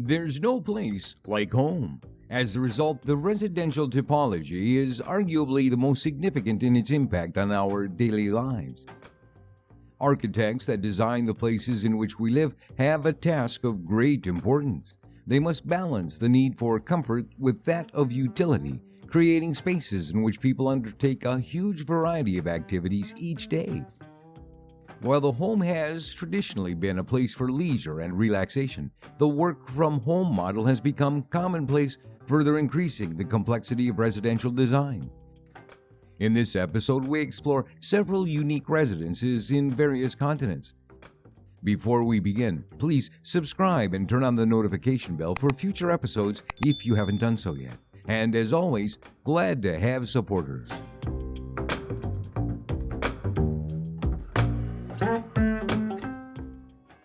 There's no place like home. As a result, the residential typology is arguably the most significant in its impact on our daily lives. Architects that design the places in which we live have a task of great importance. They must balance the need for comfort with that of utility, creating spaces in which people undertake a huge variety of activities each day. While the home has traditionally been a place for leisure and relaxation, the work-from-home model has become commonplace, further increasing the complexity of residential design. In this episode, we explore several unique residences in various continents. Before we begin, please subscribe and turn on the notification bell for future episodes if you haven't done so yet. And as always, glad to have supporters.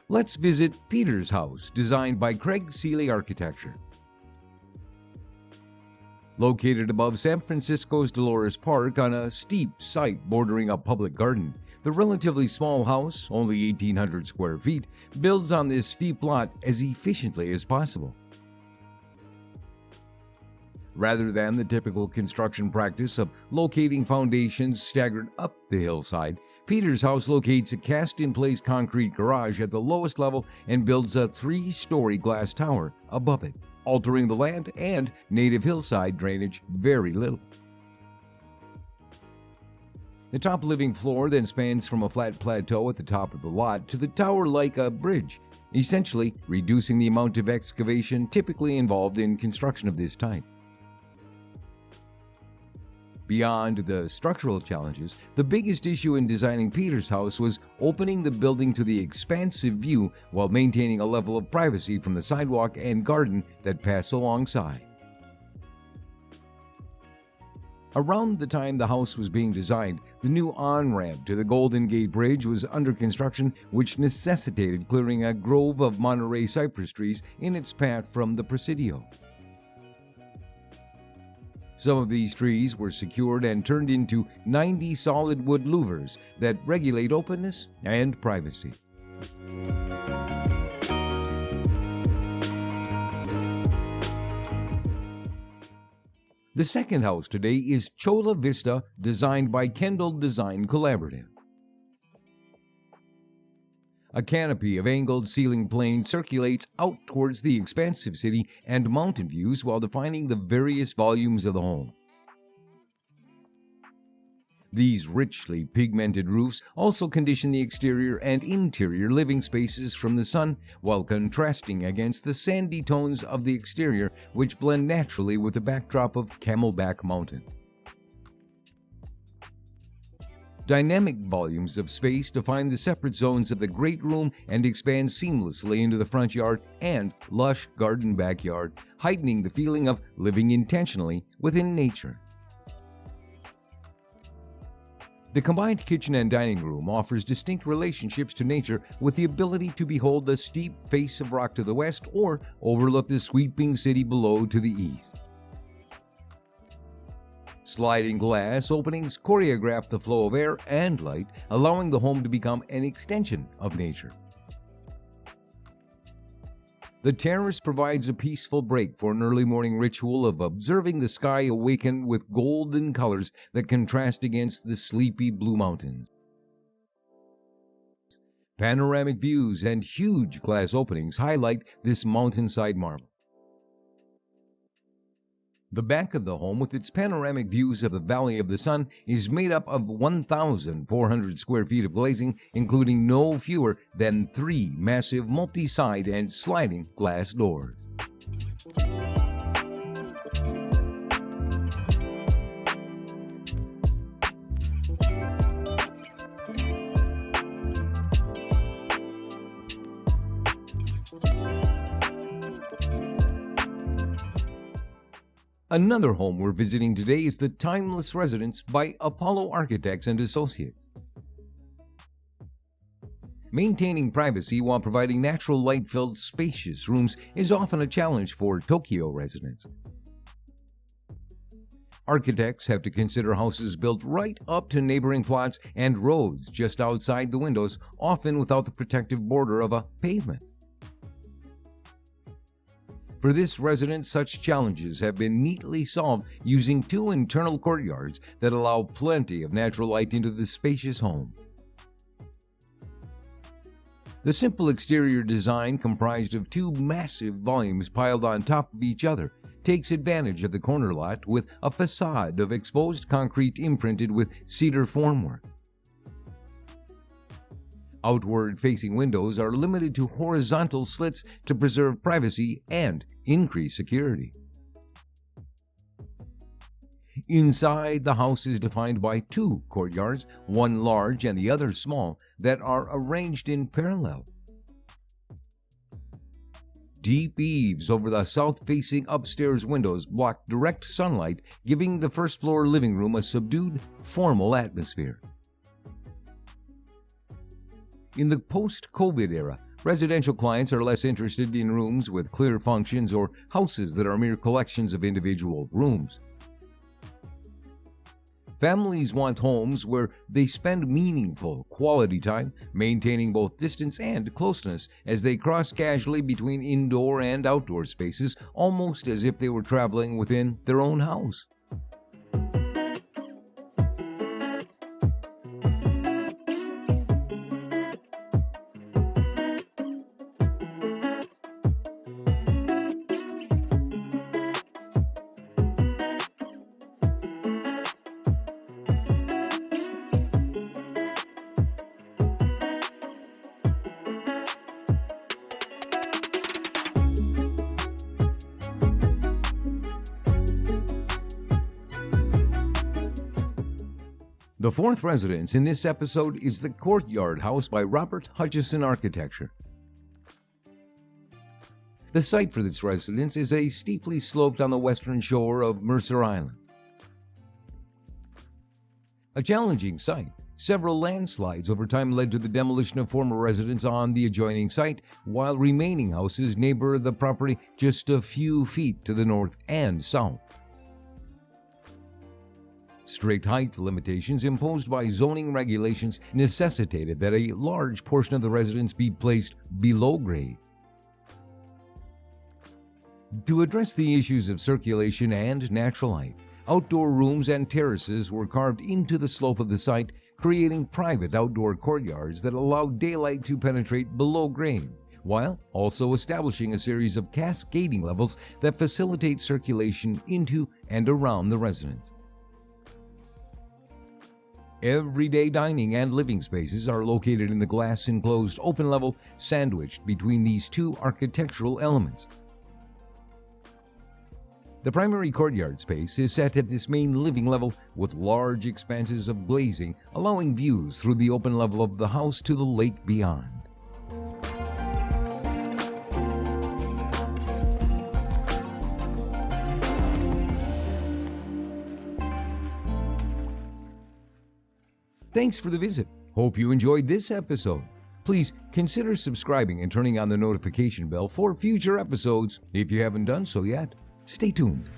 Let's visit Peter's house, designed by Craig Steely Architecture. Located above San Francisco's Dolores Park on a steep site bordering a public garden, the relatively small house, only 1,800 square feet, builds on this steep lot as efficiently as possible. Rather than the typical construction practice of locating foundations staggered up the hillside, Peter's house locates a cast-in-place concrete garage at the lowest level and builds a 3-story glass tower above it, altering the land and native hillside drainage very little. The top living floor then spans from a flat plateau at the top of the lot to the tower like a bridge, essentially reducing the amount of excavation typically involved in construction of this type. Beyond the structural challenges, the biggest issue in designing Peter's house was opening the building to the expansive view while maintaining a level of privacy from the sidewalk and garden that pass alongside. Around the time the house was being designed, the new on-ramp to the Golden Gate Bridge was under construction, which necessitated clearing a grove of Monterey cypress trees in its path from the Presidio. Some of these trees were secured and turned into 90 solid wood louvers that regulate openness and privacy. The second house today is Cholla Vista, designed by Kendle Design Collaborative. A canopy of angled ceiling planes circulates out towards the expansive city and mountain views while defining the various volumes of the home. These richly pigmented roofs also condition the exterior and interior living spaces from the sun while contrasting against the sandy tones of the exterior, which blend naturally with the backdrop of Camelback Mountain. Dynamic volumes of space define the separate zones of the great room and expand seamlessly into the front yard and lush garden backyard, heightening the feeling of living intentionally within nature. The combined kitchen and dining room offers distinct relationships to nature with the ability to behold the steep face of rock to the west or overlook the sweeping city below to the east. Sliding glass openings choreograph the flow of air and light, allowing the home to become an extension of nature. The terrace provides a peaceful break for an early morning ritual of observing the sky awaken with golden colors that contrast against the sleepy blue mountains. Panoramic views and huge glass openings highlight this mountainside marvel. The back of the home, with its panoramic views of the Valley of the Sun, is made up of 1,400 square feet of glazing, including no fewer than 3 massive multi-side and sliding glass doors. Another home we're visiting today is the Timeless Residence by Apollo Architects and Associates. Maintaining privacy while providing natural light-filled, spacious rooms is often a challenge for Tokyo residents. Architects have to consider houses built right up to neighboring plots and roads just outside the windows, often without the protective border of a pavement. For this residence, such challenges have been neatly solved using 2 internal courtyards that allow plenty of natural light into the spacious home. The simple exterior design, comprised of 2 massive volumes piled on top of each other, takes advantage of the corner lot with a facade of exposed concrete imprinted with cedar formwork. Outward-facing windows are limited to horizontal slits to preserve privacy and increase security. Inside, the house is defined by 2 courtyards, one large and the other small, that are arranged in parallel. Deep eaves over the south-facing upstairs windows block direct sunlight, giving the first-floor living room a subdued, formal atmosphere. In the post-COVID era, residential clients are less interested in rooms with clear functions or houses that are mere collections of individual rooms. Families want homes where they spend meaningful, quality time, maintaining both distance and closeness as they cross casually between indoor and outdoor spaces, almost as if they were traveling within their own house. The 4th residence in this episode is the Courtyard House by Robert Hutchison Architecture. The site for this residence is a steeply sloped on the western shore of Mercer Island. A challenging site, several landslides over time led to the demolition of former residents on the adjoining site, while remaining houses neighbor the property just a few feet to the north and south. Strict height limitations imposed by zoning regulations necessitated that a large portion of the residence be placed below grade. To address the issues of circulation and natural light, outdoor rooms and terraces were carved into the slope of the site, creating private outdoor courtyards that allow daylight to penetrate below grade, while also establishing a series of cascading levels that facilitate circulation into and around the residence. Everyday dining and living spaces are located in the glass-enclosed open level sandwiched between these 2 architectural elements. The primary courtyard space is set at this main living level with large expanses of glazing, allowing views through the open level of the house to the lake beyond. Thanks for the visit. Hope you enjoyed this episode. Please consider subscribing and turning on the notification bell for future episodes if you haven't done so yet. Stay tuned.